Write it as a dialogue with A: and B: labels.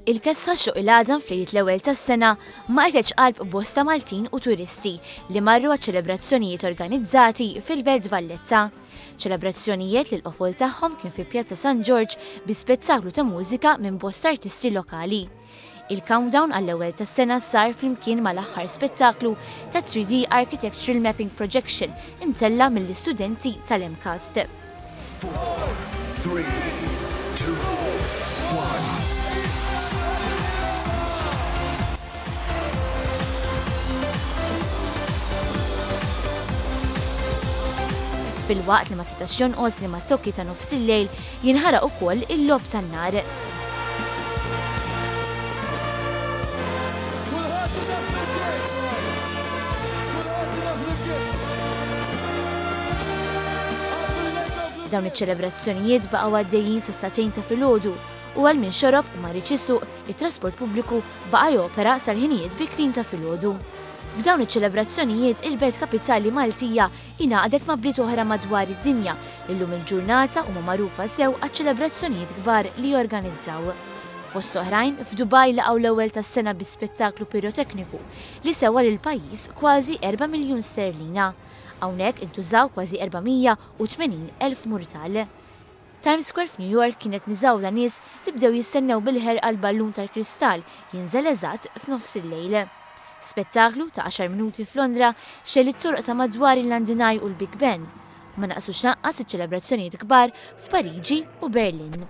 A: Il-kessa xoq il-għadam fl-għid l-ewwel tas-sena ma qedx qalb bosta Maltin u turisti li marru għaċ-ċelebrazzjonijiet organizzati fil-Belt Valletta. Ċelebrazzjonijiet li l-qofol tagħhom kien fi Pjazza San George bi spettaklu ta' mużika minn bosta artisti lokali. Il-countdown għall-ewwel tas-sena sar flimkien mal-aħħar spettaklu ta' 3D Architectural Mapping Projection imtella mill-istudenti tal-MCAST.
B: 4, 3, 2, 1.
A: Fil-waqt li ma setax jonqos li ma tokki ta' nofs il-lejl jinħaraq ukoll il-lob tan-nar. Dawn iċ-ċelebrazzjonijiet baqgħu għaddejjin sa satejn ta' filgħodu u għal min xorob u ma rridx isuq it-trasport pubbliku baqa' jopera sal-ħinijiet bikrin ta' filgħodu. B'dawn iċ-ċelebrazzjonijiet il-Belt Kapitali Maltija ingħaqdet ma' bliet oħra madwar id-dinja li llum il-ġurnata huma magħrufa sew għaċ-ċelebrazzjonijiet kbar li jorganizzaw. Fost oħrajn, f'Dubai laqgħu l-ewwel tas-sena bi spettaklu pirotekniku li sewa lil pajjiż kważi 4 miljun sterlina. Hawnhekk intużaw kważi 480,000 murtal. Times Square f'New York kienet miżawla nies li bdew jistennew bil-ħerqa l-ballun tal-kristall jinżel eżatt f'nofs il-lejl. Spettaklu ta' 10 minuti f'Londra xel it-torq ta' madwar il-Londinaj u l-Big Ben. Ma naqsux naqqas iċ-ċelebrazzjonijiet kbar f'Pariġi u Berlin.